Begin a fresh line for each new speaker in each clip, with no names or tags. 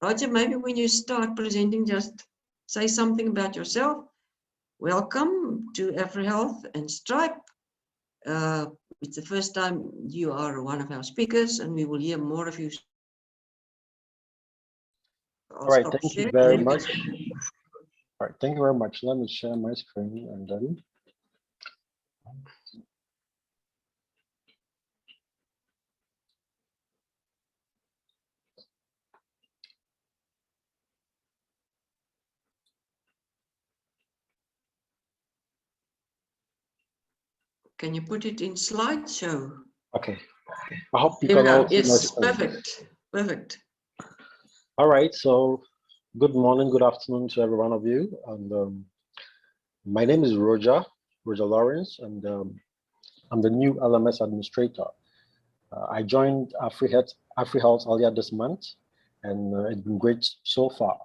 Roger, maybe when you start presenting, just say something about yourself. Welcome to AFREhealth and Stripe. It's the first time you are one of our speakers, and we will hear more of you.
All right, thank you very much. All right, thank you very much. Let me share my screen and then.
Can you put it in slideshow?
Okay. I hope you can all see my
yes,
screen.
perfect, perfect.
All right, so good morning, good afternoon to every one of you. And my name is Roger Lawrence, and I'm the new LMS Administrator. I joined AFREhealth earlier this month, and it's been great so far.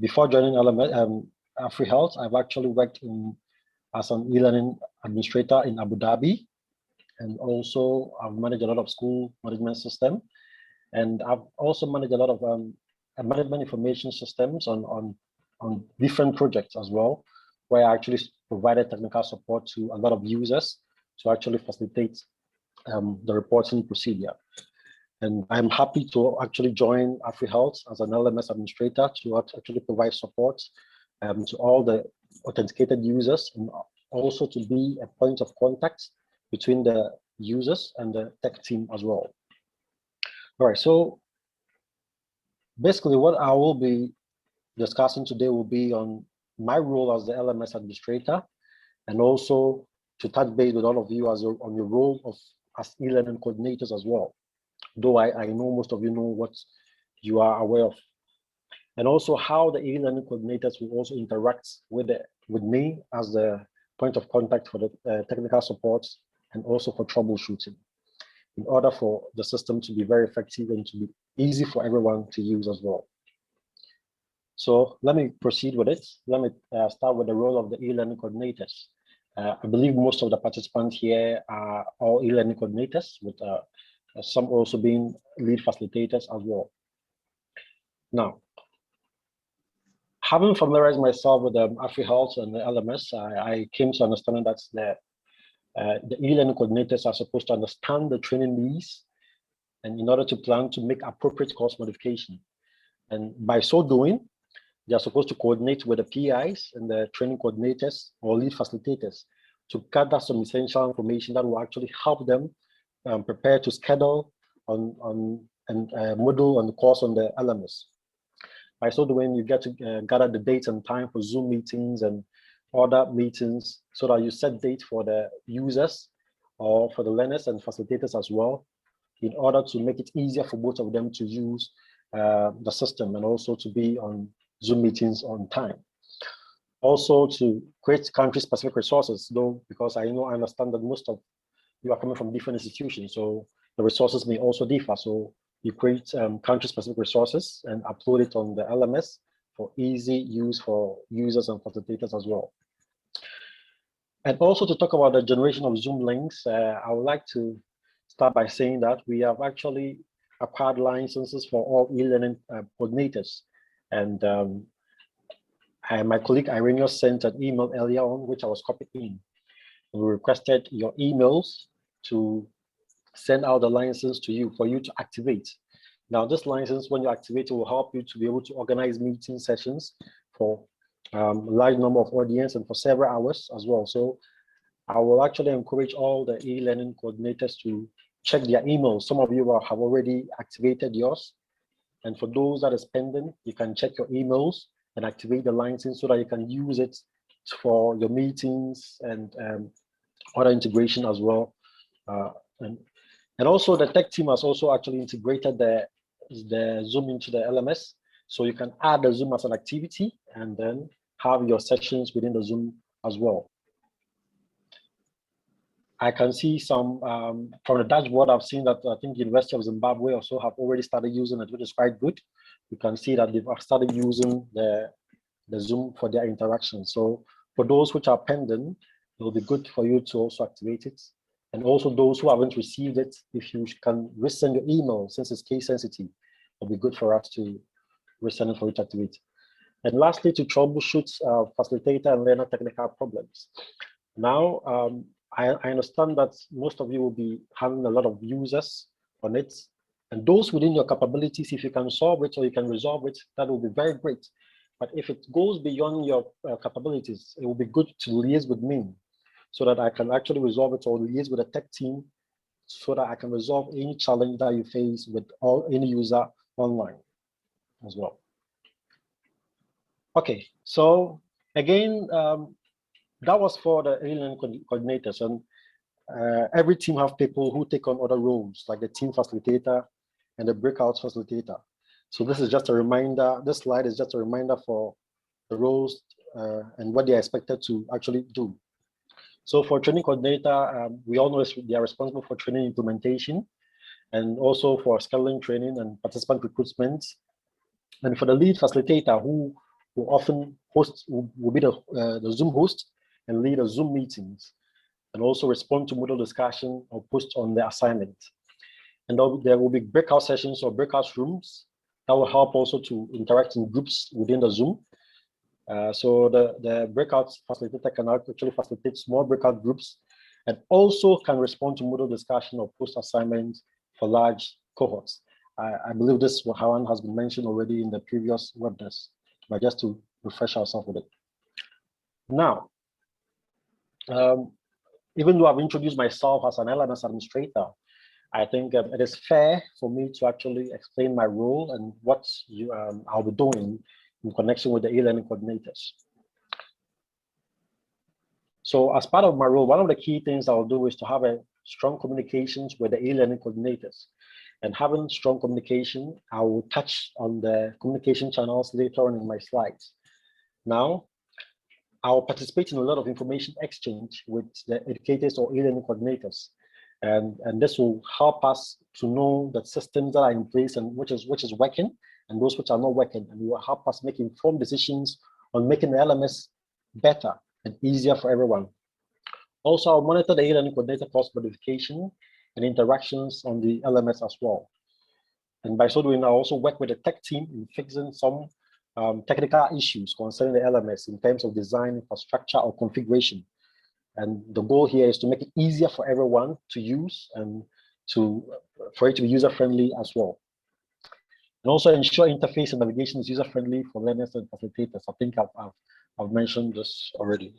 Before joining AFREhealth, I've actually worked as an e-learning administrator in Abu Dhabi, and also I've managed a lot of school management system, and I've also managed a lot of management information systems on different projects as well, where I actually provided technical support to a lot of users to actually facilitate the reporting procedure. And I'm happy to actually join AFREhealth as an LMS administrator to actually provide support to all the authenticated users, and also to be a point of contact between the users and the tech team as well. All right, so basically what I will be discussing today will be on my role as the LMS administrator, and also to touch base with all of you on your role as e-learning coordinators as well, though I know most of you know what you are aware of, and also how the e-learning coordinators will also interact with me as the point of contact for the technical support and also for troubleshooting, in order for the system to be very effective and to be easy for everyone to use as well. So let me proceed with it. Let me start with the role of the e-learning coordinators. I believe most of the participants here are all e-learning coordinators, with some also being lead facilitators as well. Now, having familiarized myself with the AFREhealth and the LMS, I came to understanding that the e-learning coordinators are supposed to understand the training needs, and in order to plan to make appropriate course modification. And by so doing, they are supposed to coordinate with the PIs and the training coordinators or lead facilitators to gather some essential information that will actually help them prepare to schedule and model on the course on the LMS. By so doing, you get to gather the dates and time for Zoom meetings and other meetings, so that you set dates for the users or for the learners and facilitators as well, in order to make it easier for both of them to use the system and also to be on Zoom meetings on time. Also to create country-specific resources, though, because I understand that most of you are coming from different institutions, so the resources may also differ. So you create country-specific resources and upload it on the LMS for easy use for users and facilitators as well. And also to talk about the generation of Zoom links, I would like to start by saying that we have actually acquired licenses for all e-learning coordinators. And my colleague Ireneous sent an email earlier on, which I was copied in. We requested your emails to send out the license to you for you to activate. Now, this license, when you activate it, will help you to be able to organize meeting sessions for a large number of audience and for several hours as well. So I will actually encourage all the e-learning coordinators to check their emails. Some of you have already activated yours. And for those that is pending, you can check your emails and activate the license so that you can use it for your meetings and other integration as well. And also the tech team has also actually integrated the Zoom into the LMS. So you can add the Zoom as an activity and then have your sessions within the Zoom as well. I can see some from the dashboard. I've seen that I think the University of Zimbabwe also have already started using it, which is quite good. You can see that they've started using the Zoom for their interactions. So for those which are pending, it will be good for you to also activate it. And also those who haven't received it, if you can resend your email, since it's case sensitive, it'll be good for us to resend it for each activity. And lastly, to troubleshoot facilitator and learner technical problems. Now, I understand that most of you will be having a lot of users on it, and those within your capabilities, if you can solve it or you can resolve it, that will be very great. But if it goes beyond your capabilities, it will be good to liaise with me so that I can actually resolve it, or liaise with the tech team so that I can resolve any challenge that you face with any user online as well. Okay, so again, that was for the eLearning coordinators, and every team have people who take on other roles, like the team facilitator and the breakout facilitator. So this is just a reminder, this slide is just a reminder for the roles and what they are expected to actually do. So for training coordinator, we all know they are responsible for training implementation and also for scheduling training and participant recruitment. And for the lead facilitator, who often will be the Zoom host and lead the Zoom meetings, and also respond to Moodle discussion or post on the assignment. And there will be breakout sessions or breakout rooms that will help also to interact in groups within the Zoom. So the breakout facilitator can actually facilitate small breakout groups and also can respond to Moodle discussion or post assignments for large cohorts. I believe this one has been mentioned already in the previous webinars, but just to refresh ourselves with it. Now, even though I've introduced myself as an LMS administrator, I think it is fair for me to actually explain my role and what I'll be doing in connection with the eLearning coordinators. So as part of my role, one of the key things I'll do is to have a strong communications with the eLearning coordinators. And having strong communication, I will touch on the communication channels later on in my slides. Now, I'll participate in a lot of information exchange with the educators or eLearning coordinators. And this will help us to know the systems that are in place and which is working and those which are not working. And it will help us make informed decisions on making the LMS better and easier for everyone. Also, I'll monitor the eLearning coordinator course modification and interactions on the LMS as well. And by so doing, I also work with the tech team in fixing some technical issues concerning the LMS in terms of design, infrastructure, or configuration. And the goal here is to make it easier for everyone to use and for it to be user-friendly as well. And also ensure interface and navigation is user-friendly for learners and facilitators. I think I've mentioned this already.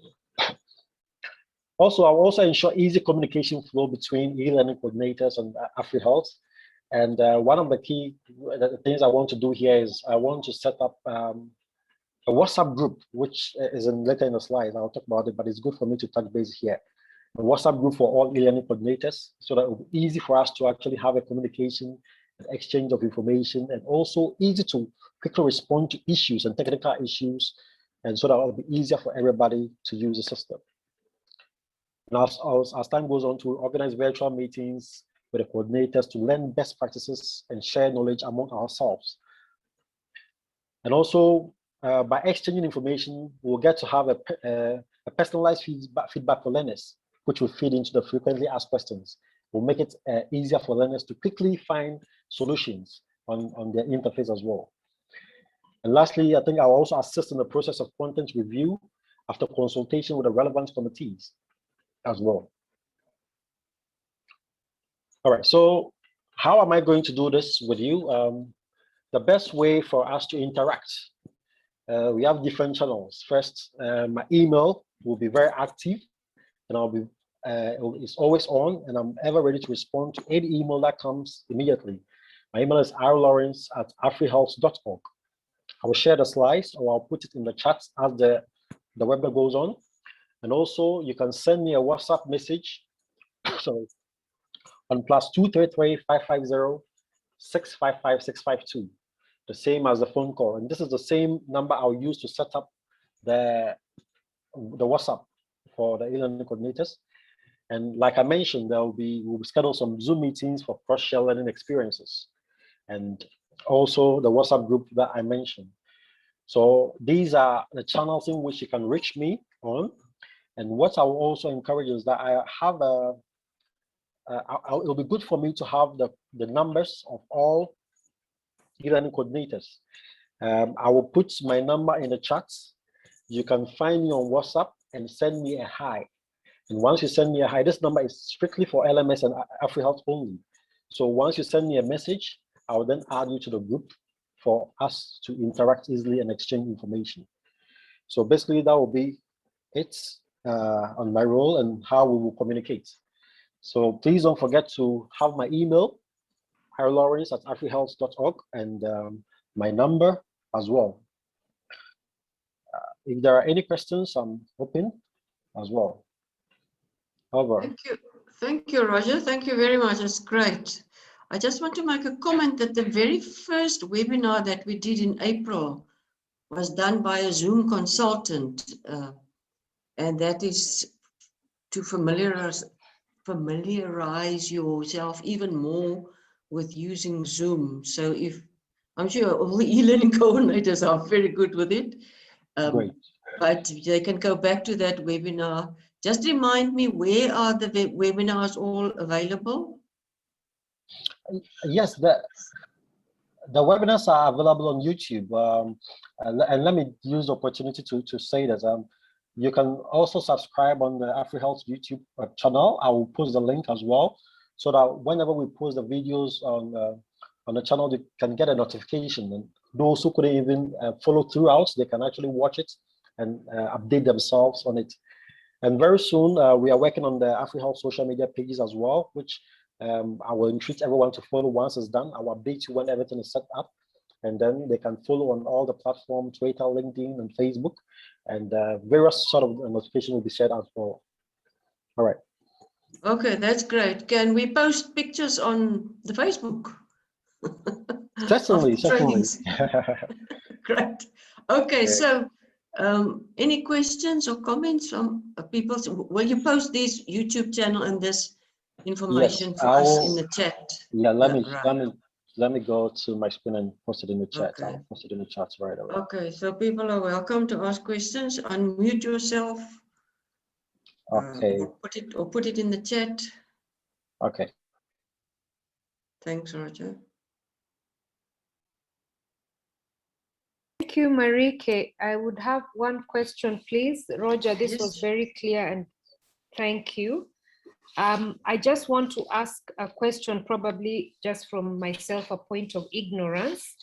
Also, I'll also ensure easy communication flow between eLearning coordinators and AFREhealth. And one of the key things I want to do here is I want to set up a WhatsApp group, which is later in the slides. I'll talk about it, but it's good for me to touch base here. A WhatsApp group for all eLearning coordinators, so that it will be easy for us to actually have a communication, an exchange of information, and also easy to quickly respond to issues and technical issues, and so that it will be easier for everybody to use the system. Now, as time goes on, to organize virtual meetings with the coordinators to learn best practices and share knowledge among ourselves. And also, by exchanging information, we'll get to have a personalized feedback for learners, which will feed into the frequently asked questions. We'll make it easier for learners to quickly find solutions on their interface as well. And lastly, I think I'll also assist in the process of content review after consultation with the relevant committees as well. All right, so how am I going to do this with you? The best way for us to interact, we have different channels. First, my email will be very active, and I'll be it's always on, and I'm ever ready to respond to any email that comes immediately. My email is rlawrence@afrehealth.org. I will share the slides, or I'll put it in the chat as the webinar goes on. And also, you can send me a WhatsApp message sorry, on +233 550 655 652, the same as the phone call. And this is the same number I'll use to set up the WhatsApp for the eLearning coordinators. And like I mentioned, we'll schedule some Zoom meetings for cross-share learning experiences, and also the WhatsApp group that I mentioned. So these are the channels in which you can reach me on. And what I will also encourage is that I have it'll be good for me to have the numbers of all eLearning coordinators. I will put my number in the chat. You can find me on WhatsApp and send me a hi. And once you send me a hi, this number is strictly for LMS and AFREhealth only. So once you send me a message, I will then add you to the group for us to interact easily and exchange information. So basically that will be it on my role and how we will communicate. So please don't forget to have my email, Lawrence@AFREhealth.org, and my number as well. If there are any questions, I'm open as well. Over.
Thank you, Roger. Thank you very much. It's great. I just want to make a comment that the very first webinar that we did in April was done by a Zoom consultant, and that is to familiarize yourself even more with using Zoom. So if I'm sure all the e-learning coordinators are very good with it,
Great.
but they can go back to that webinar. Just remind me, where are the webinars all available?
Yes, the webinars are available on YouTube. And let me use the opportunity to say that you can also subscribe on the AFREhealth YouTube channel. I will post the link as well, so that whenever we post the videos on the channel, they can get a notification. And those who couldn't even follow throughout, they can actually watch it and update themselves on it. And very soon, we are working on the AFREhealth social media pages as well, which I will entreat everyone to follow once it's done. I will update you when everything is set up, and then they can follow on all the platforms, Twitter, LinkedIn, and Facebook, and various sort of notifications will be shared as well. All right.
Okay, that's great. Can we post pictures on the Facebook?
Certainly.
Great. Okay, so any questions or comments from people? Will you post this YouTube channel and this information for us in the chat?
Yeah, let me go to my screen and post it in the chat.
Okay.
I'll post it in the chat right away.
Okay, so people are welcome to ask questions. Unmute yourself.
Okay.
Or put it in the chat.
Okay.
Thanks, Roger.
Thank you, Marietjie. I would have one question, please. Roger, this was very clear, and thank you. I just want to ask a question, probably just from myself, a point of ignorance.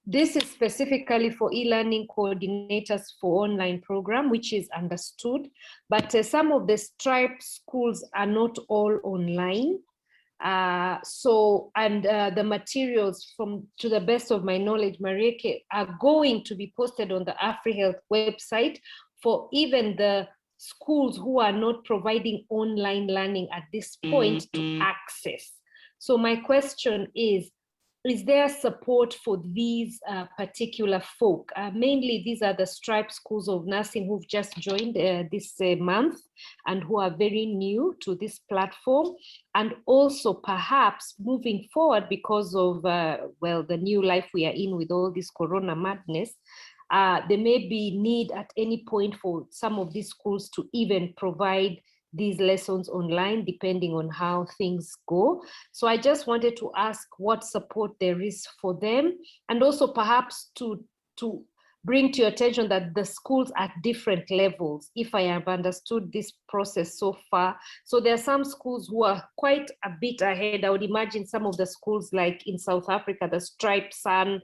This is specifically for e-learning coordinators for online program, which is understood, but some of the Stripe schools are not all online. The materials, to the best of my knowledge, Marietjie, are going to be posted on the AFREhealth website for even the schools who are not providing online learning at this point to access. So my question is there support for these particular folk? Mainly, these are the Stripe schools of nursing who've just joined this month and who are very new to this platform. And also perhaps moving forward because of, the new life we are in with all this corona madness, there may be need at any point for some of these schools to even provide these lessons online, depending on how things go. So I just wanted to ask what support there is for them, and also perhaps to bring to your attention that the schools at different levels, if I have understood this process so far. So there are some schools who are quite a bit ahead. I would imagine some of the schools like in South Africa, the Stripe Sun,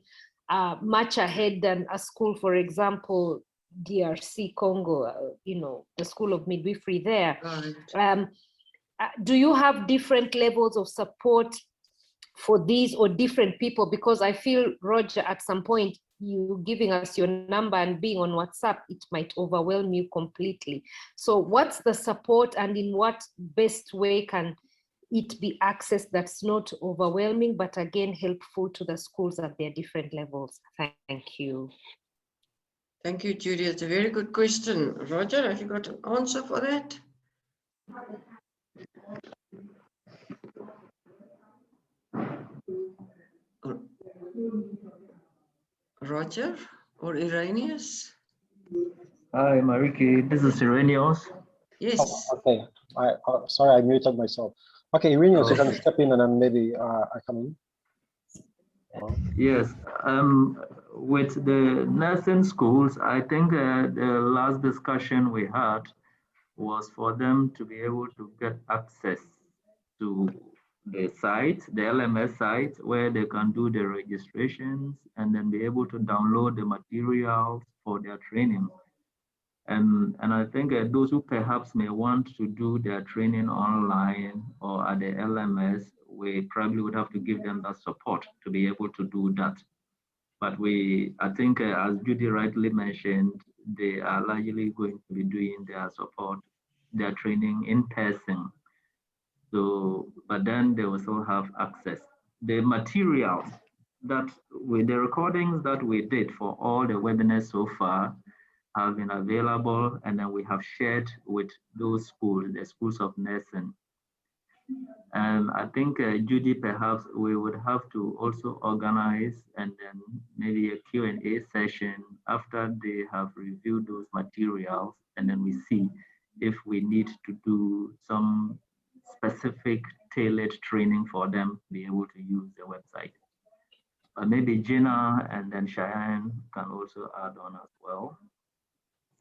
much ahead than a school, for example, DRC Congo, the School of Midwifery there. Right. Do you have different levels of support for these or different people? Because I feel, Roger, at some point, you giving us your number and being on WhatsApp, it might overwhelm you completely. So what's the support, and in what best way can it be accessed that's not overwhelming, but again, helpful to the schools at their different levels? Thank you.
Thank you, Judy. It's a very good question. Roger, have you got an answer for that? Roger or Ireneous?
Hi, Marietjie. This is Ireneous.
Yes.
Oh, okay. Sorry, I muted myself. Okay, Ireneous, you can step in and then maybe I come in.
Yes, with the nursing schools, I think the last discussion we had was for them to be able to get access to the site, the LMS site, where they can do the registrations and then be able to download the materials for their training. And I think those who perhaps may want to do their training online or at the LMS, we probably would have to give them that support to be able to do that. But I think as Judy rightly mentioned, they are largely going to be doing their support, their training in person. So, but then they will still have access. The materials that with the recordings that we did for all the webinars so far have been available, and then we have shared with those schools, the schools of nursing. And I think Judy, perhaps we would have to also organize and then maybe a Q&A session after they have reviewed those materials, and then we see if we need to do some specific tailored training for them to be able to use the website. But maybe Gina and then Cheyenne can also add on as well.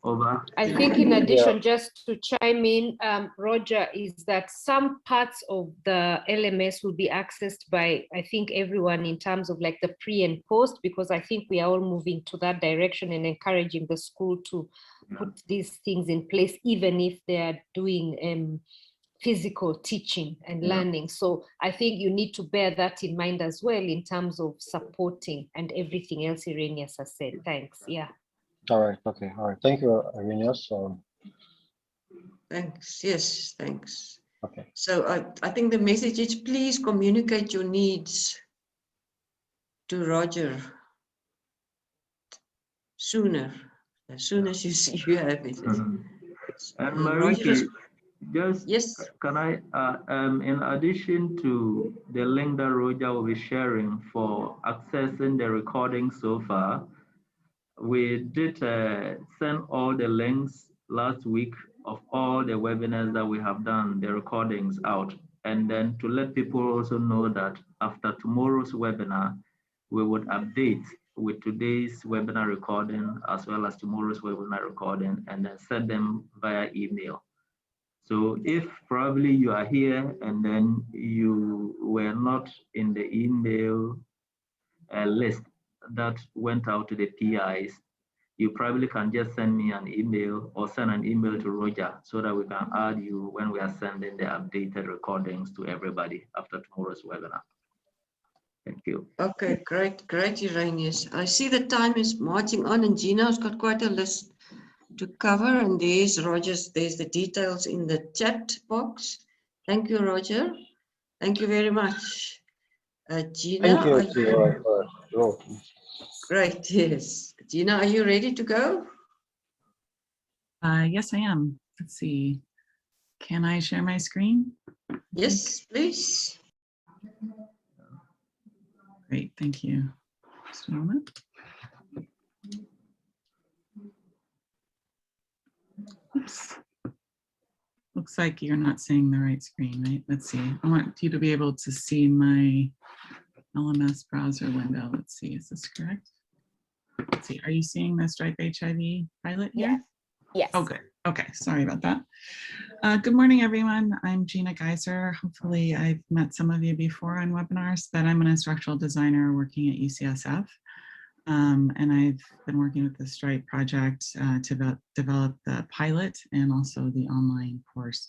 Over.
I think in addition, just to chime in, Roger, is that some parts of the LMS will be accessed by, I think, everyone in terms of like the pre and post, because I think we are all moving to that direction and encouraging the school to put these things in place, even if they are doing physical teaching and learning. So I think you need to bear that in mind as well in terms of supporting and everything else Ireneous has said. Thanks. Yeah.
All right. Okay. All right. Thank you, Ireneous.
Thanks. Yes, thanks.
Okay.
So I think the message is please communicate your needs to Roger sooner, as soon as you see you have it.
And Marietjie, just
yes.
Can I, in addition to the link that Roger will be sharing for accessing the recording so far, we did send all the links last week of all the webinars that we have done, the recordings out. And then to let people also know that after tomorrow's webinar, we would update with today's webinar recording as well as tomorrow's webinar recording, and then send them via email. So if probably you are here and then you were not in the email list that went out to the PIs, you probably can just send me an email or send an email to Roger so that we can add you when we are sending the updated recordings to everybody after tomorrow's webinar. Thank you.
Okay, great, Ireneous. I see the time is marching on, and Gina's got quite a list to cover, and there's Roger's, there's the details in the chat box. Thank you, Roger. Thank you very much. Gina,
Thank you.
Great, yes. Gina, are you ready to go?
Yes, I am. Let's see. Can I share my screen?
Yes, please.
Great, thank you. Just a moment. Oops. Looks like you're not seeing the right screen, right? Let's see. I want you to be able to see my LMS browser window. Let's see, is this correct? Let's see, are you seeing the Stripe HIV pilot here?
Yes.
Oh, good. Okay, sorry about that. Good morning, everyone. I'm Gina Gaiser. Hopefully I've met some of you before on webinars, but I'm an instructional designer working at UCSF. And I've been working with the Stripe project to develop the pilot and also the online course.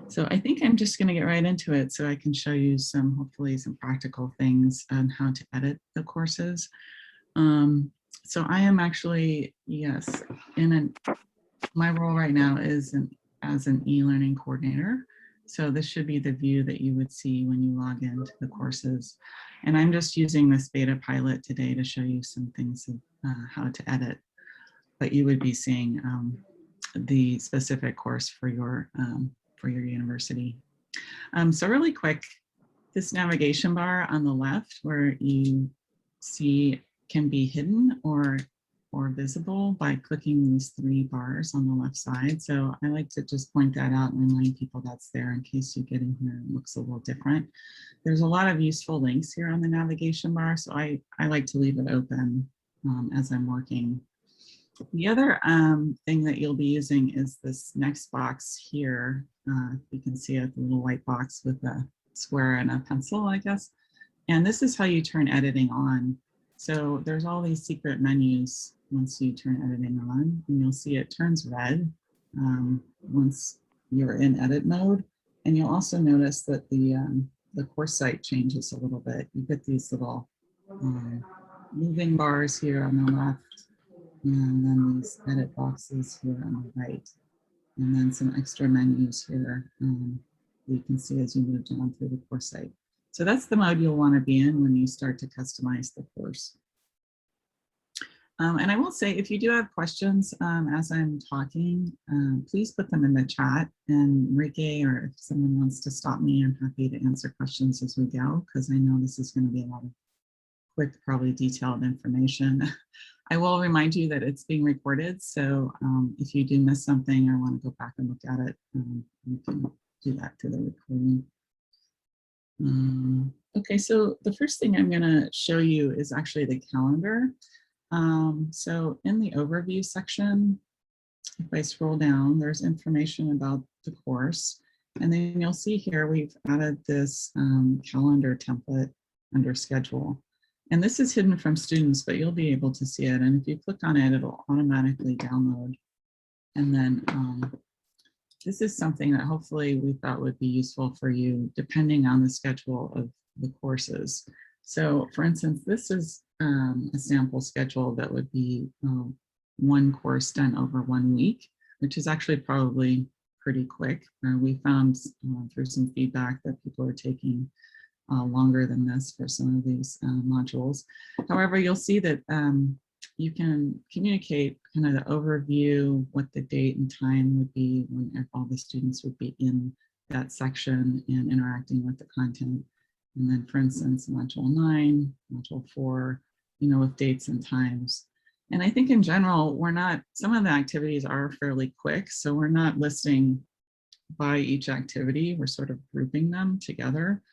So I think I'm just going to get right into it so I can show you hopefully some practical things on how to edit the courses. So I am actually, yes, my role right now is as an e-learning coordinator. So this should be the view that you would see when you log into the courses. And I'm just using this beta pilot today to show you some things of how to edit, but you would be seeing the specific course for your university. So really quick, this navigation bar on the left where you see can be hidden or or visible by clicking these 3 bars on the left side. So I like to just point that out and remind people that's there in case you get in here and it looks a little different. There's a lot of useful links here on the navigation bar, so I like to leave it open as I'm working. The other thing that you'll be using is this next box here. You can see it, the little white box with a square and a pencil, I guess. And this is how you turn editing on. So there's all these secret menus once you turn editing on, and you'll see it turns red once you're in edit mode. And you'll also notice that the course site changes a little bit. You get these little moving bars here on the left, and then these edit boxes here on the right, and then some extra menus here you can see as you move down through the course site. So that's the mode you'll want to be in when you start to customize the course. And I will say, if you do have questions as I'm talking, please put them in the chat, and Marietjie, or if someone wants to stop me, I'm happy to answer questions as we go, because I know this is going to be a lot of quick, probably detailed information. I will remind you that it's being recorded, so if you do miss something or want to go back and look at it, you can do that through the recording. Okay, so the first thing I'm going to show you is actually the calendar. So in the overview section, if I scroll down, there's information about the course. And then you'll see here we've added this calendar template under schedule. And this is hidden from students, but you'll be able to see it. And if you click on it, it'll automatically download. And then this is something that hopefully we thought would be useful for you depending on the schedule of the courses. So for instance, this is a sample schedule that would be 1 course done over 1 week, which is actually probably pretty quick. We found through some feedback that people are taking longer than this for some of these modules. However, you'll see that you can communicate kind of the overview, what the date and time would be when all the students would be in that section and interacting with the content. And then, for instance, module 9, module 4, you know, with dates and times. And I think in general, we're not, some of the activities are fairly quick, so we're not listing by each activity, we're sort of grouping them together.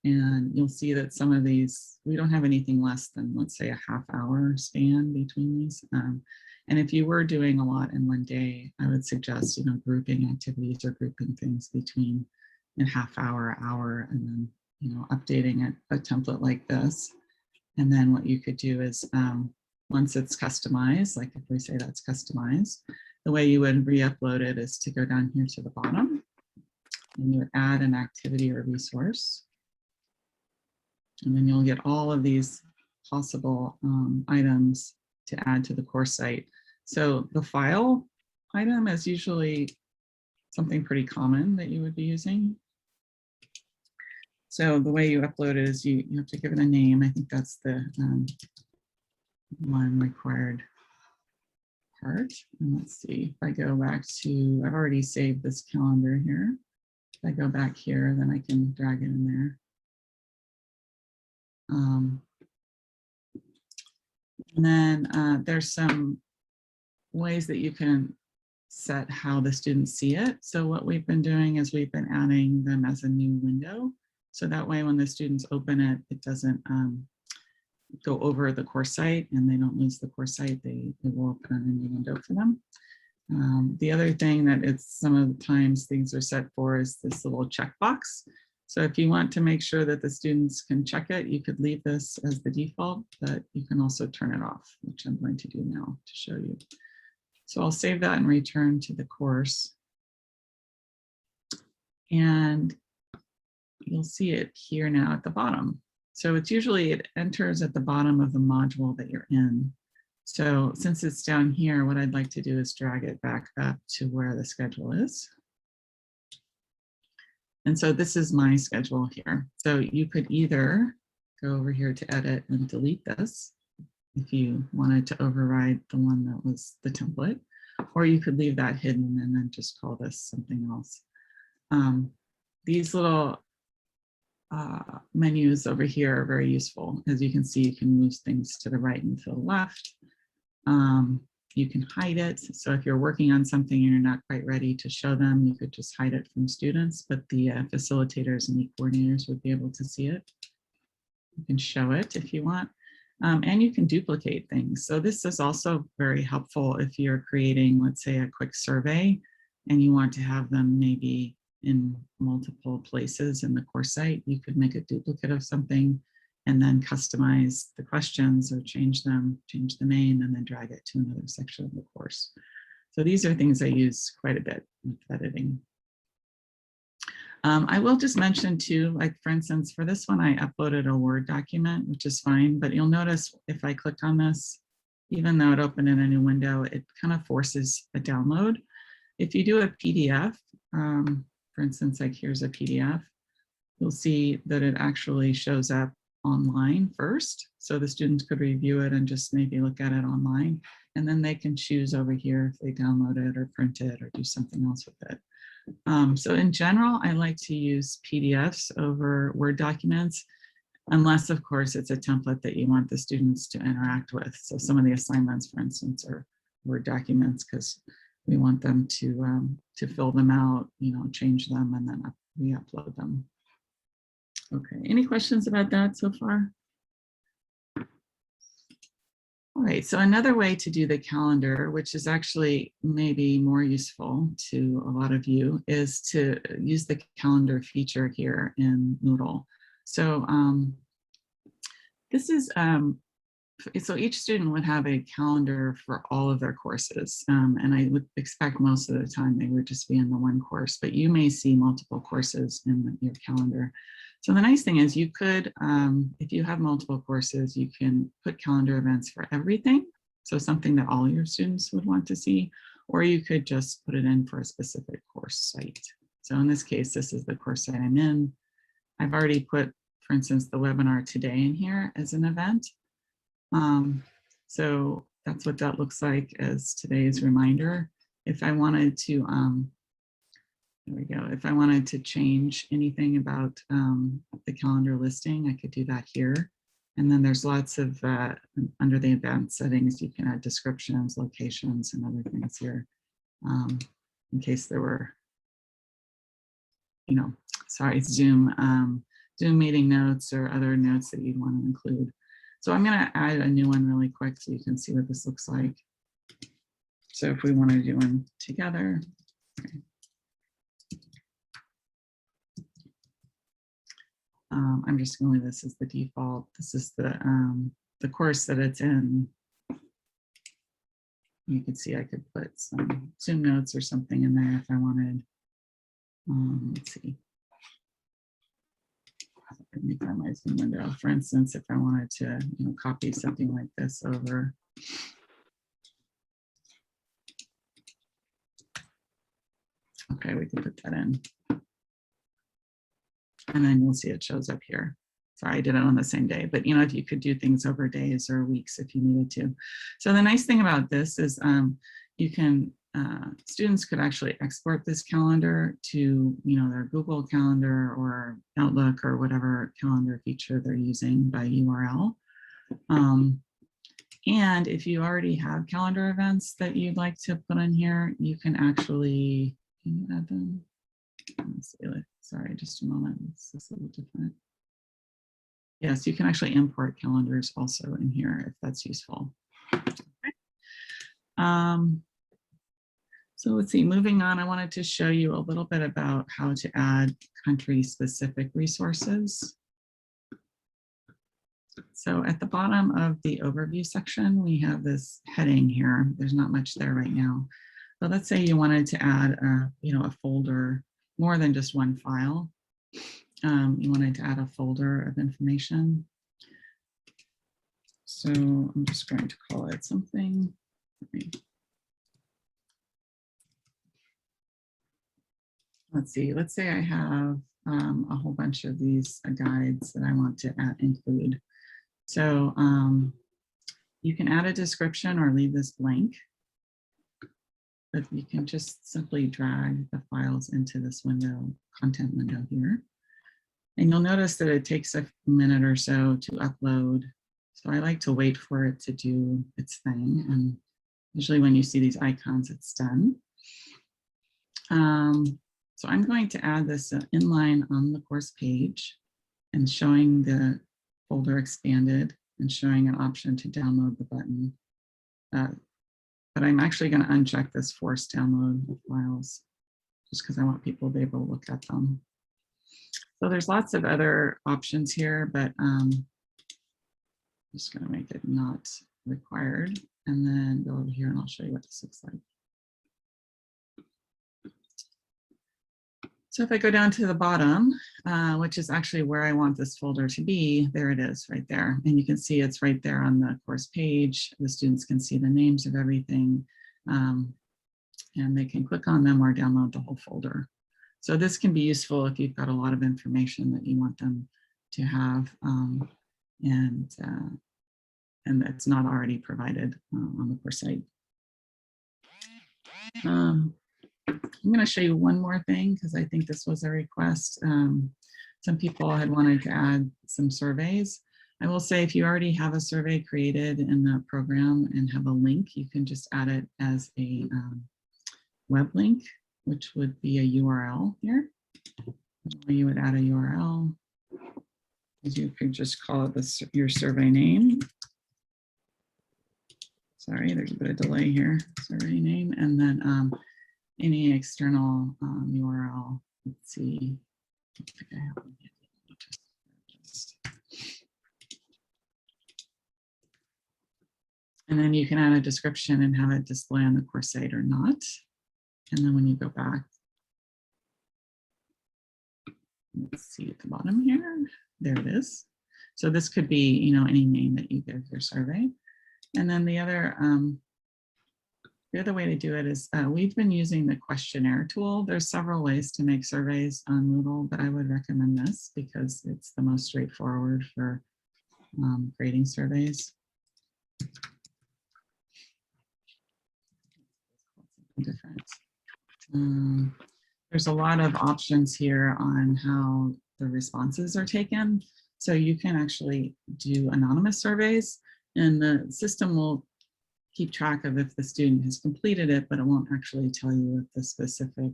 And you'll see that some of these, we don't have anything less than, let's say, a half-hour span between these. And if you were doing a lot in one day, I would suggest, you know, grouping activities or grouping things between a half-hour, hour, and then, you know, updating a template like this. And then what you could do is, once it's customized, like if we say that's customized, the way you would re-upload it is to go down here to the bottom, and you would add an activity or resource. And then you'll get all of these possible items to add to the course site. So the file item is usually something pretty common that you would be using. So the way you upload it is you have to give it a name. I think that's the one required part. And let's see, if I go back to, I've already saved this calendar here. If I go back here, then I can drag it in there. And then there's some ways that you can set how the students see it. So what we've been doing is we've been adding them as a new window. So that way when the students open it, it doesn't go over the course site and they don't lose the course site. They will open a new window for them. The other thing that it's some of the times things are set for is this little checkbox. So if you want to make sure that the students can check it, you could leave this as the default, but you can also turn it off, which I'm going to do now to show you. So I'll save that and return to the course. And you'll see it here now at the bottom. So it's usually, it enters at the bottom of the module that you're in. So since it's down here, what I'd like to do is drag it back up to where the schedule is. And so this is my schedule here. So you could either go over here to edit and delete this if you wanted to override the one that was the template, or you could leave that hidden and then just call this something else. These little menus over here are very useful. As you can see, you can move things to the right and to the left. You can hide it. So if you're working on something and you're not quite ready to show them, you could just hide it from students, but the facilitators and the coordinators would be able to see it. You can show it if you want. And you can duplicate things. So this is also very helpful if you're creating, let's say, a quick survey and you want to have them maybe in multiple places in the course site. You could make a duplicate of something and then customize the questions or change them, change the name, and then drag it to another section of the course. So these are things I use quite a bit with editing. I will just mention too, like for instance, for this one, I uploaded a Word document, which is fine, but you'll notice if I click on this, even though it opened in a new window, it kind of forces a download. If you do a PDF, for instance, like here's a PDF, you'll see that it actually shows up online first. So the students could review it and just maybe look at it online, and then they can choose over here if they download it or print it or do something else with it. So in general, I like to use PDFs over Word documents, unless of course it's a template that you want the students to interact with. So some of the assignments, for instance, are Word documents because we want them to fill them out, you know, change them, and then re-upload them. Okay, any questions about that so far? All right, so another way to do the calendar, which is actually maybe more useful to a lot of you, is to use the calendar feature here in Moodle. So this is, so each student would have a calendar for all of their courses. And I would expect most of the time they would just be in the one course, but you may see multiple courses in your calendar. So the nice thing is you could, if you have multiple courses, you can put calendar events for everything. So something that all your students would want to see, or you could just put it in for a specific course site. So in this case, this is the course site I'm in. I've already put, for instance, the webinar today in here as an event. So that's what that looks like as today's reminder. If I wanted to, there we go. If I wanted to change anything about the calendar listing, I could do that here. And then there's lots of, under the event settings, you can add descriptions, locations, and other things here in case there were, you know, sorry, Zoom meeting notes or other notes that you'd want to include. So I'm going to add a new one really quick so you can see what this looks like. So if we want to do one together. Okay. I'm just going to leave this as the default. This is the course that it's in. You can see I could put some Zoom notes or something in there if I wanted. Let's see. I could make that my Zoom window. For instance, if I wanted to, you know, copy something like this over. Okay, we can put that in. And then you'll see it shows up here. Sorry, I did it on the same day, but you know, if you could do things over days or weeks if you needed to. So the nice thing about this is you can, students could actually export this calendar to, you know, their Google Calendar or Outlook or whatever calendar feature they're using by URL. And if you already have calendar events that you'd like to put in here, you can actually, can you add them? Let's see, sorry, just a moment. This is a little different. Yes, you can actually import calendars also in here if that's useful. Okay. So let's see, moving on, I wanted to show you a little bit about how to add country-specific resources. So at the bottom of the overview section, we have this heading here. There's not much there right now. But let's say you wanted to add you know, a folder, more than just one file. You wanted to add a folder of information. So I'm just going to call it something. Let's see, let's say I have a whole bunch of these guides that I want to include. So you can add a description or leave this blank. But you can just simply drag the files into this window, content window here. And you'll notice that it takes a minute or so to upload. So I like to wait for it to do its thing. And usually when you see these icons, it's done. So I'm going to add this inline on the course page and showing the folder expanded and showing an option to download the button. But I'm actually going to uncheck this force download of files just because I want people to be able to look at them. So there's lots of other options here, but I'm just going to make it not required and then go over here and I'll show you what this looks like. So if I go down to the bottom, which is actually where I want this folder to be, there it is right there. And you can see it's right there on the course page. The students can see the names of everything and they can click on them or download the whole folder. So this can be useful if you've got a lot of information that you want them to have and that's not already provided on the course site. I'm going to show you one more thing because I think this was a request. Some people had wanted to add some surveys. I will say if you already have a survey created in the program and have a link, you can just add it as a web link, which would be a URL here. You would add a URL. You could just call it your survey name. Sorry, there's a bit of delay here. Survey name, and then any external URL. Let's see. And then you can add a description and have it display on the course site or not. And then when you go back, let's see at the bottom here, there it is. So this could be, any name that you give your survey. And then the other way to do it is we've been using the questionnaire tool. There's several ways to make surveys on Moodle, but I would recommend this because it's the most straightforward for grading surveys. Different. There's a lot of options here on how the responses are taken. So you can actually do anonymous surveys and the system will keep track of if the student has completed it, but it won't actually tell you if the specific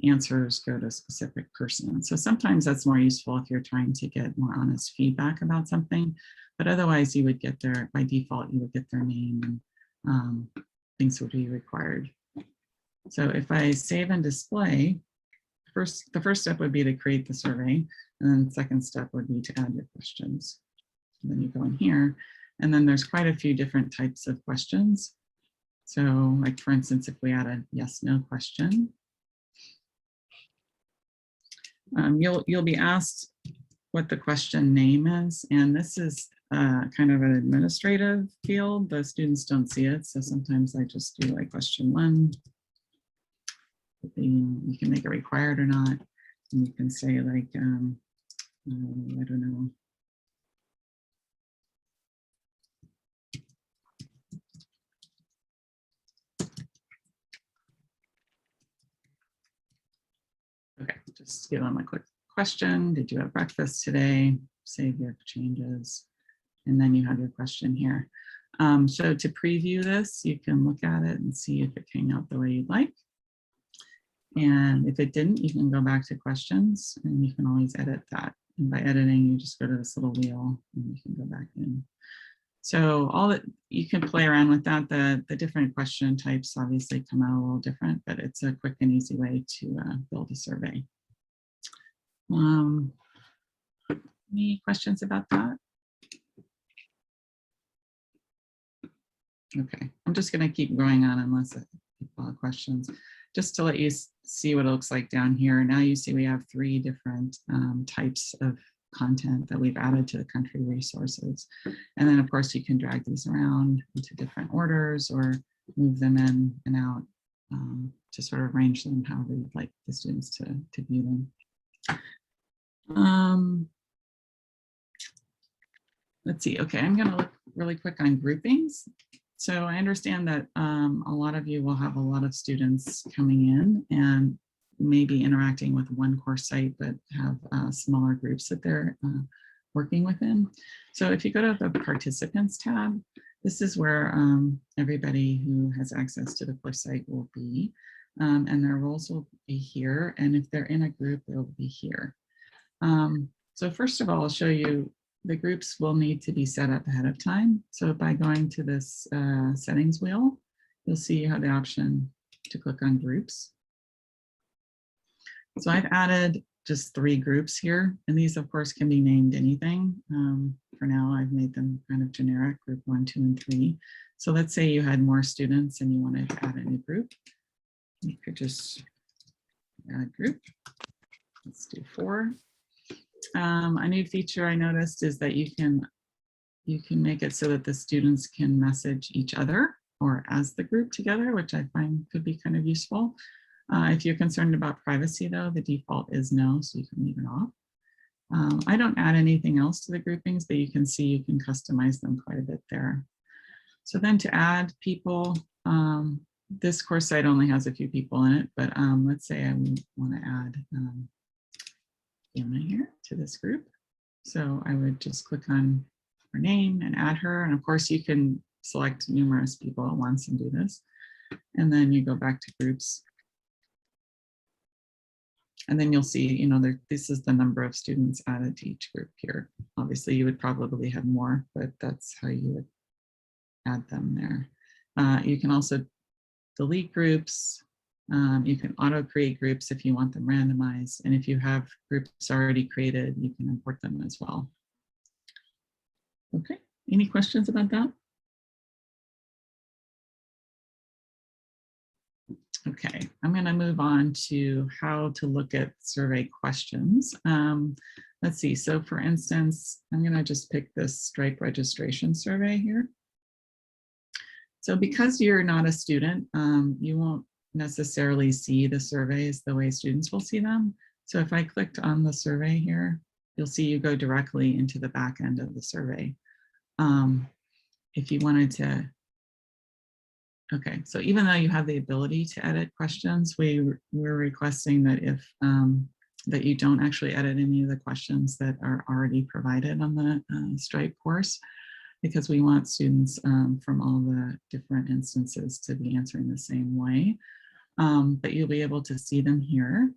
answers go to a specific person. So sometimes that's more useful if you're trying to get more honest feedback about something, but otherwise you would get their, by default, you would get their name and things would be required. So if I save and display, the first step would be to create the survey, and then the second step would be to add your questions. And then you go in here, and then there's quite a few different types of questions. So like for instance, if we add a yes/no question, you'll be asked what the question name is, and this is kind of an administrative field. The students don't see it, so sometimes I just do like question 1. You can make it required or not, and you can say like, I don't know. Okay, just give them a quick question. Did you have breakfast today? Save your changes. And then you have your question here. So to preview this, you can look at it and see if it came out the way you'd like. And if it didn't, you can go back to questions and you can always edit that. And by editing, you just go to this little wheel and you can go back in. So all that you can play around with that. The different question types obviously come out a little different, but it's a quick and easy way to build a survey. Any questions about that? Okay, I'm just going to keep going on unless people have questions. Just to let you see what it looks like down here. Now you see we have 3 different types of content that we've added to the country resources. And then of course you can drag these around into different orders or move them in and out to sort of arrange them however you'd like the students to view them. Let's see, okay, I'm gonna look really quick on groupings. So I understand that a lot of you will have a lot of students coming in and maybe interacting with one course site, but have smaller groups that they're working within. So if you go to the participants tab, this is where everybody who has access to the course site will be, and their roles will be here. And if they're in a group, they'll be here. So first of all, I'll show you the groups will need to be set up ahead of time. So by going to this settings wheel, you'll see you have the option to click on groups. So I've added just 3 groups here, and these of course can be named anything. For now, I've made them kind of generic, group 1, 2, and 3. So let's say you had more students and you wanted to add a new group. You could just add group. Let's do 4. A new feature I noticed is that you can make it so that the students can message each other or as the group together, which I find could be kind of useful. If you're concerned about privacy though, the default is no, so you can leave it off. I don't add anything else to the groupings, but you can see you can customize them quite a bit there. So then to add people, this course site only has a few people in it, but let's say I want to add Gina here to this group. So I would just click on her name and add her. And of course you can select numerous people at once and do this. And then you go back to groups. And then you'll see, you know, this is the number of students added to each group here. Obviously you would probably have more, but that's how you would add them there. You can also delete groups. You can auto create groups if you want them randomized. And if you have groups already created, you can import them as well. Okay, any questions about that? Okay, I'm going to move on to how to look at survey questions. Let's see, so for instance, I'm going to just pick this Stripe registration survey here. So because you're not a student, you won't necessarily see the surveys the way students will see them. So if I clicked on the survey here, you'll see you go directly into the back end of the survey. If you wanted to, okay, so even though you have the ability to edit questions, we're requesting that if that you don't actually edit any of the questions that are already provided on the Stripe course, because we want students from all the different instances to be answering the same way. But you'll be able to see them here.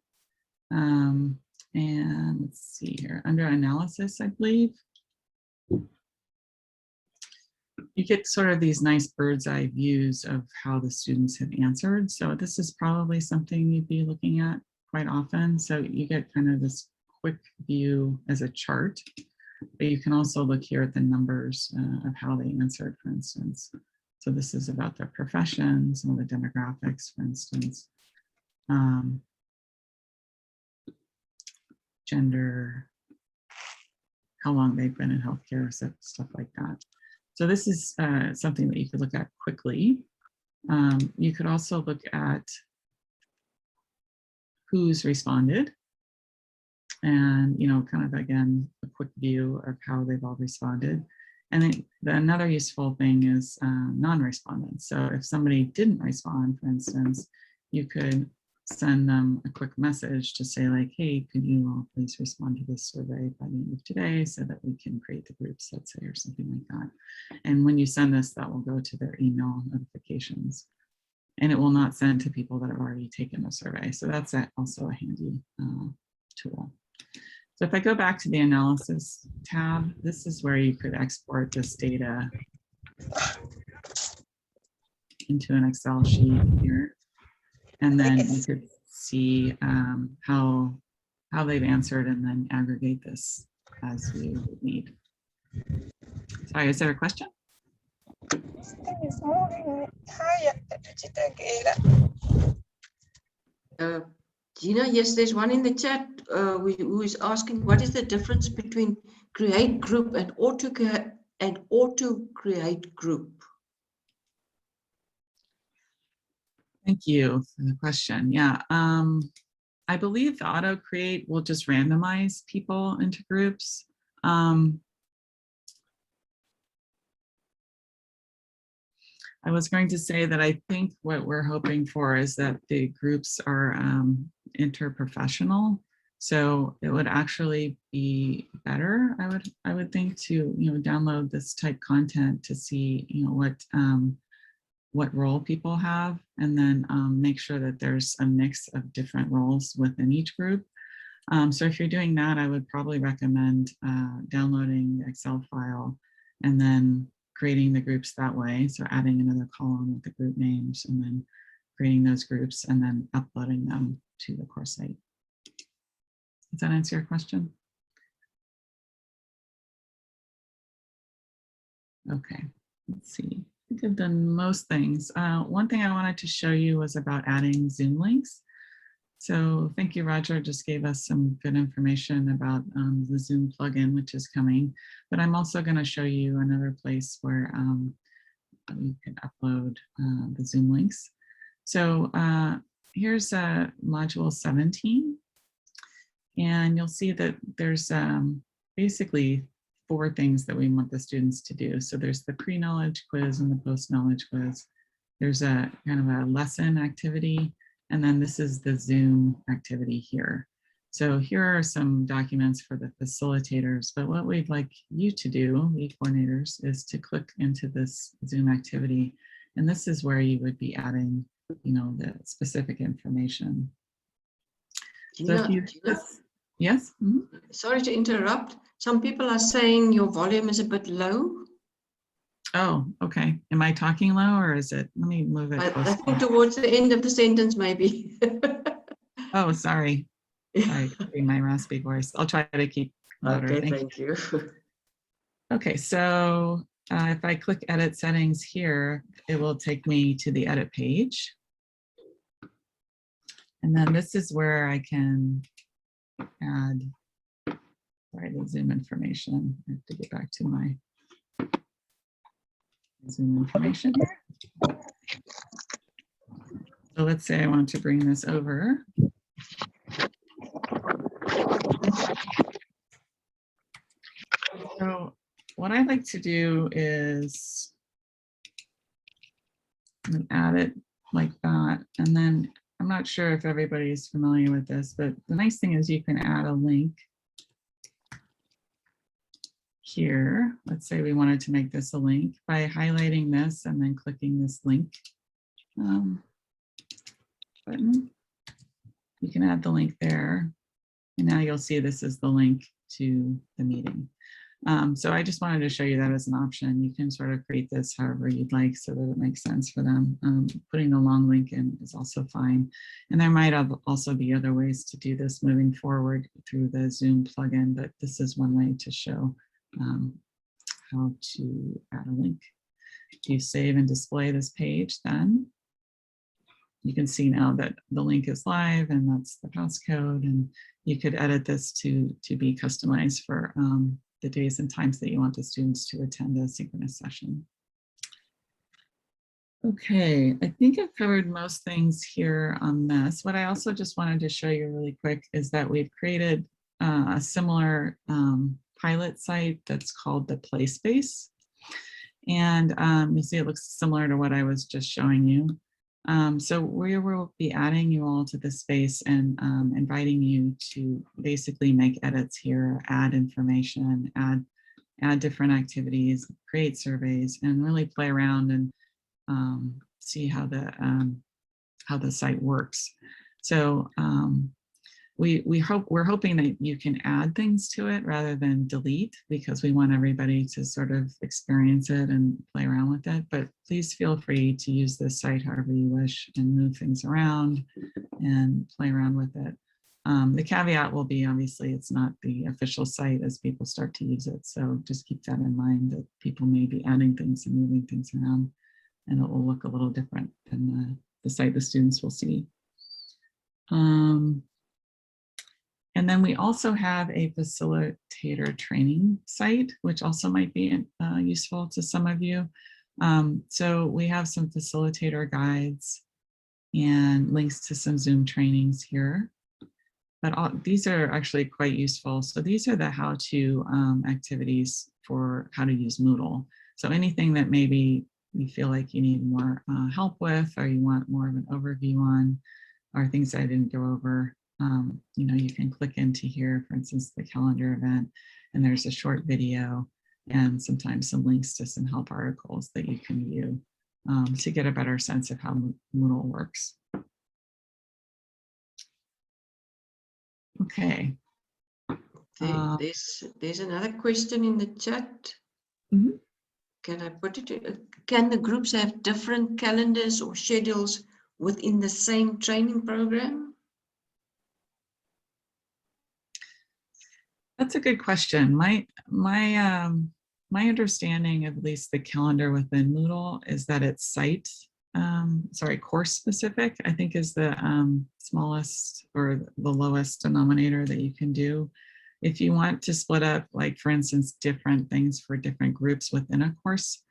And let's see here, under analysis, I believe, you get sort of these nice bird's eye views of how the students have answered. So this is probably something you'd be looking at quite often. So you get kind of this quick view as a chart, but you can also look here at the numbers of how they answered, for instance. So this is about their profession, some of the demographics, for instance, gender, how long they've been in healthcare, stuff like that. So this is something that you could look at quickly. You could also look at who's responded and, you know, kind of, again, a quick view of how they've all responded. And then another useful thing is non-respondents. So if somebody didn't respond, for instance, you could send them a quick message to say like, hey, could you all please respond to this survey by the end of today so that we can create the groups, let's say, or something like that. And when you send this, that will go to their email notifications. And it will not send to people that have already taken the survey. So that's also a handy tool. So if I go back to the analysis tab, this is where you could export this data into an Excel sheet here. And then you could see how they've answered and then aggregate this as you need. Sorry, is there a question?
Gina, yes, there's one in the chat who is asking, what is the difference between create group and auto create group?
Thank you for the question. Yeah, I believe the auto create will just randomize people into groups. I was going to say that I think what we're hoping for is that the groups are interprofessional. So it would actually be better, I would think, to download this type content to see what role people have, and then make sure that there's a mix of different roles within each group. So if you're doing that, I would probably recommend downloading the Excel file and then creating the groups that way. So adding another column with the group names and then creating those groups and then uploading them to the course site. Does that answer your question? Okay, let's see. I think I've done most things. One thing I wanted to show you was about adding Zoom links. So thank you, Roger, just gave us some good information about the Zoom plugin, which is coming. But I'm also going to show you another place where you can upload the Zoom links. So here's module 17. And you'll see that there's basically 4 things that we want the students to do. So there's the pre-knowledge quiz and the post-knowledge quiz. There's a kind of a lesson activity. And then this is the Zoom activity here. So here are some documents for the facilitators, but what we'd like you to do, the coordinators, is to click into this Zoom activity. And this is where you would be adding, the specific information.
Gina,
So if you,
Gina?
yes? Mm-hmm.
Sorry to interrupt. Some people are saying your volume is a bit low.
Oh, okay. Am I talking low or is it? Let me move it.
I think towards the end of the sentence, maybe.
Oh, sorry. Sorry, my raspy voice. I'll try to keep louder.
Okay, thank you.
Okay, so if I click edit settings here, it will take me to the edit page. And then this is where I can add, sorry, the Zoom information. I have to get back to my Zoom information here. So let's say I want to bring this over. So what I like to do is add it like that. And then I'm not sure if everybody's familiar with this, but the nice thing is you can add a link here. Let's say we wanted to make this a link by highlighting this and then clicking this link button. You can add the link there. And now you'll see this is the link to the meeting. So I just wanted to show you that as an option. You can sort of create this however you'd like so that it makes sense for them. Putting the long link in is also fine. And there might also be other ways to do this moving forward through the Zoom plugin, but this is one way to show how to add a link. If you save and display this page, then you can see now that the link is live and that's the passcode, and you could edit this to be customized for the days and times that you want the students to attend a synchronous session. Okay, I think I've covered most things here on this. What I also just wanted to show you really quick is that we've created a similar pilot site that's called the Play Space. And you'll see it looks similar to what I was just showing you. So we will be adding you all to this space and inviting you to basically make edits here, add information, add different activities, create surveys, and really play around and see how the site works. So we're hoping that you can add things to it rather than delete, because we want everybody to sort of experience it and play around with it. But please feel free to use this site however you wish and move things around and play around with it. The caveat will be, obviously, it's not the official site as people start to use it. So just keep that in mind, that people may be adding things and moving things around, and it will look a little different than the site the students will see. And then we also have a facilitator training site, which also might be useful to some of you. So we have some facilitator guides and links to some Zoom trainings here. But these are actually quite useful. So these are the how-to activities for how to use Moodle. So anything that maybe you feel like you need more help with, or you want more of an overview on, or things I didn't go over, You know, you can click into here, for instance, the calendar event, and there's a short video and sometimes some links to some help articles that you can view to get a better sense of how Moodle works. Okay.
There's another question in the chat.
Mm-hmm.
Can I put it? Can the groups have different calendars or schedules within the same training program?
That's a good question. My understanding of at least the calendar within Moodle is that it's course specific, I think is the smallest or the lowest denominator that you can do. If you want to split up, like for instance, different things for different groups within a course,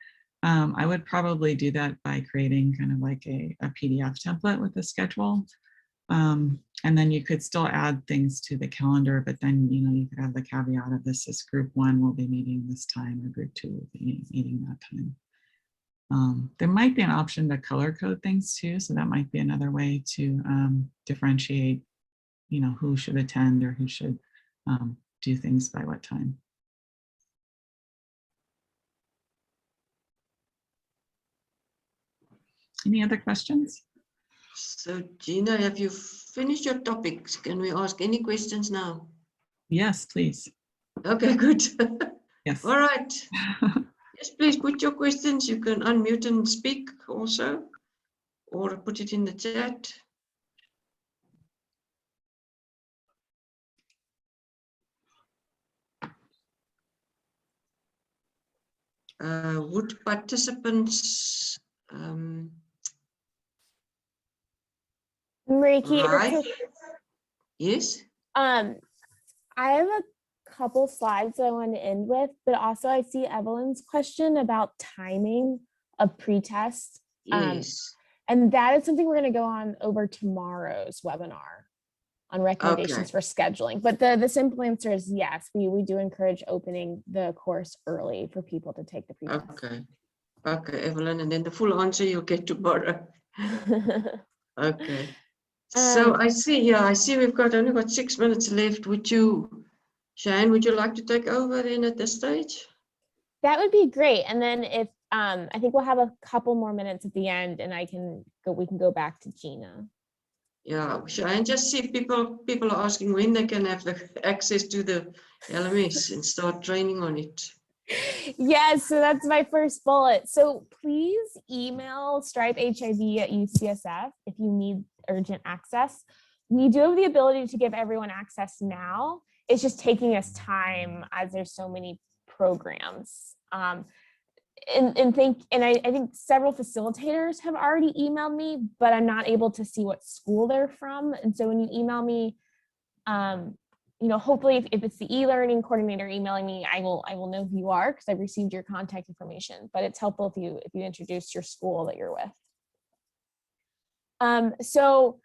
I would probably do that by creating kind of like a PDF template with a schedule. And then you could still add things to the calendar, but then, you know, you could have the caveat of this is group 1 will be meeting this time or group 2 will be meeting that time. There might be an option to color code things too. So that might be another way to differentiate, you know, who should attend or who should do things by what time. Any other questions?
So Gina, have you finished your topics? Can we ask any questions now?
Yes, please.
Okay, good.
Yes.
All right. Yes, please put your questions. You can unmute and speak also, or put it in the chat. Would participants
Marietjie,
right? Yes.
I have a couple slides that I want to end with, but also I see Evelyn's question about timing of pretest.
Yes.
And that is something we're going to go on over tomorrow's webinar on recommendations for scheduling. But the simple answer is yes, we do encourage opening the course early for people to take the pretest.
Okay. Okay, Evelyn, and then the full answer you'll get tomorrow. Okay. So I see, yeah, I see we've only got 6 minutes left. Shane, would you like to take over then at this stage?
That would be great. And then if I think we'll have a couple more minutes at the end, and we can go back to Gina.
Yeah, Shane, just see people are asking when they can have the access to the LMS and start training on it.
Yes, so that's my first bullet. So please email Stripe HIV at UCSF if you need urgent access. We do have the ability to give everyone access now. It's just taking us time as there's so many programs. I think several facilitators have already emailed me, but I'm not able to see what school they're from. And so when you email me, you know, hopefully if it's the e-learning coordinator emailing me, I will know who you are because I've received your contact information, but it's helpful if you introduce your school that you're with. So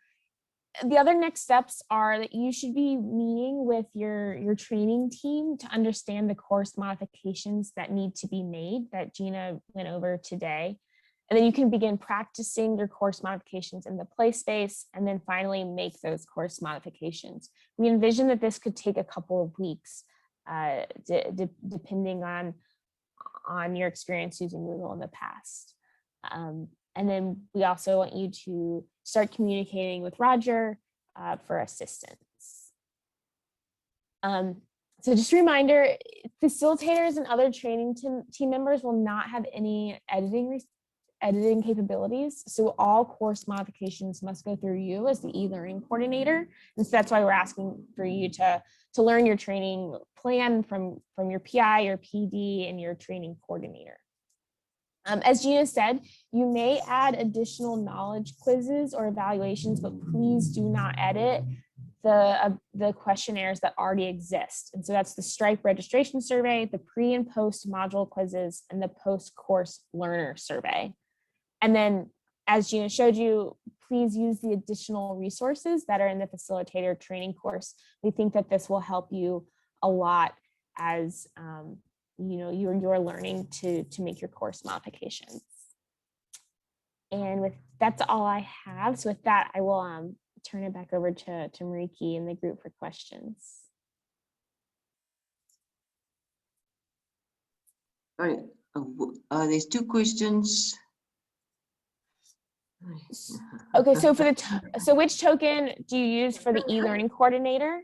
the other next steps are that you should be meeting with your training team to understand the course modifications that need to be made that Gina went over today. And then you can begin practicing your course modifications in the play space, and then finally make those course modifications. We envision that this could take a couple of weeks, depending on your experience using Moodle in the past. And then we also want you to start communicating with Roger for assistance. So just a reminder, facilitators and other training team members will not have any editing capabilities. So all course modifications must go through you as the e-learning coordinator. And so that's why we're asking for you to learn your training plan from your PI, your PD, and your training coordinator. As Gina said, you may add additional knowledge quizzes or evaluations, but please do not edit the questionnaires that already exist. And so that's the Stripe registration survey, the pre and post module quizzes, and the post-course learner survey. And then, as Gina showed you, please use the additional resources that are in the facilitator training course. We think that this will help you a lot as you know, you're learning to make your course modifications. And that's all I have. So with that, I will turn it back over to Marietjie and the group for questions.
All right. There's 2 questions.
Okay, so for so which token do you use for the e-learning coordinator?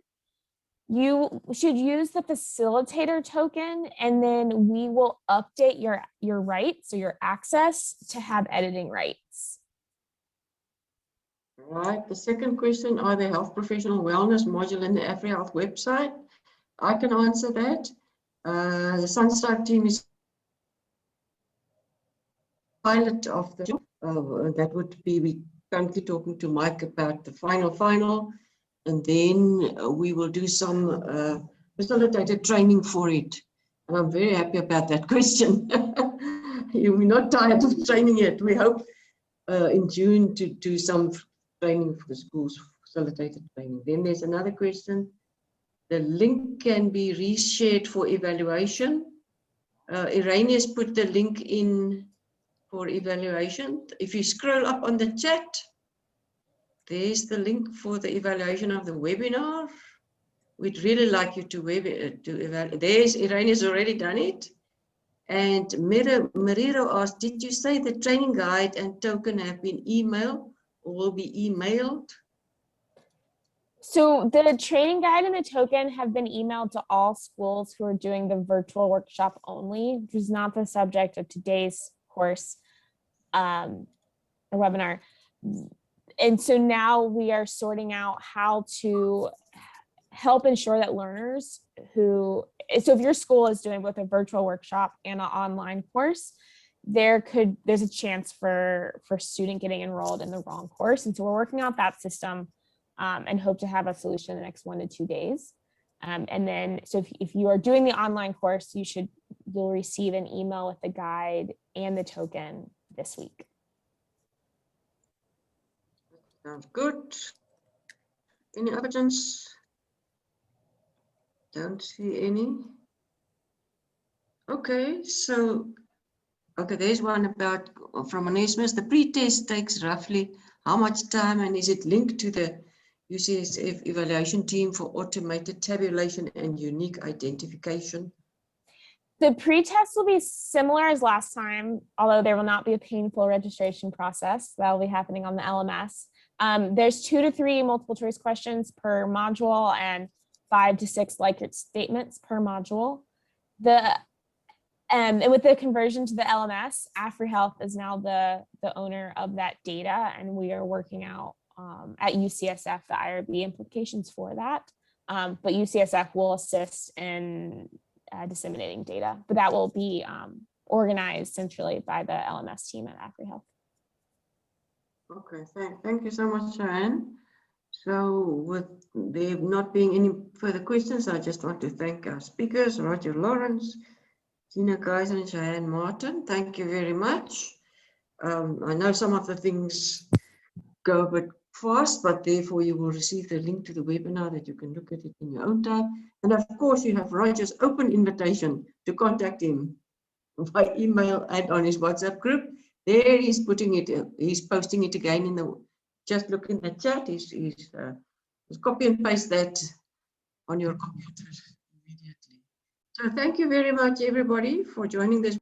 You should use the facilitator token, and then we will update your rights, so your access to have editing rights.
Right. The second question, are the health professional wellness module in the AFREhealth website? I can answer that. The Sunstripe team is pilot of the that would be, we currently talking to Mike about the final, and then we will do some facilitated training for it. And I'm very happy about that question. We're not tired of training yet. We hope in June to do some training for the schools, facilitated training. Then there's another question. The link can be reshared for evaluation. Ireneous put the link in for evaluation. If you scroll up on the chat, there's the link for the evaluation of the webinar. We'd really like you to evaluate. There's Ireneous already done it. And Mariro asked, did you say the training guide and token have been emailed or will be emailed?
So the training guide and the token have been emailed to all schools who are doing the virtual workshop only, which is not the subject of today's course or webinar. And so now we are sorting out how to help ensure that learners so if your school is doing both a virtual workshop and an online course, there's a chance for a student getting enrolled in the wrong course. And so we're working out that system and hope to have a solution in the next 1 to 2 days. And then, so if you are doing the online course, you'll receive an email with the guide and the token this week.
Sounds good. Any other questions? Don't see any. Okay, so, there's one about from Ireneous. The pre-test takes roughly how much time, and is it linked to the UCSF evaluation team for automated tabulation and unique identification?
The pre-test will be similar as last time, although there will not be a painful registration process. That will be happening on the LMS. There's 2 to 3 multiple choice questions per module and 5 to 6 Likert statements per module. And with the conversion to the LMS, AFREhealth is now the owner of that data, and we are working out at UCSF the IRB implications for that. But UCSF will assist in disseminating data, but that will be organized centrally by the LMS team at AFREhealth.
Okay, thank you so much, Sharon. So with there not being any further questions, I just want to thank our speakers, Roger Lawrence, Gina, Gaiser, and Sharon Martin. Thank you very much. I know some of the things go a bit fast, but therefore you will receive the link to the webinar that you can look at it in your own time. And of course, you have Roger's open invitation to contact him by email and on his WhatsApp group. There he's putting it, he's posting it again in the, just look in the chat, he's copy and paste that on your computer immediately. So thank you very much, everybody, for joining this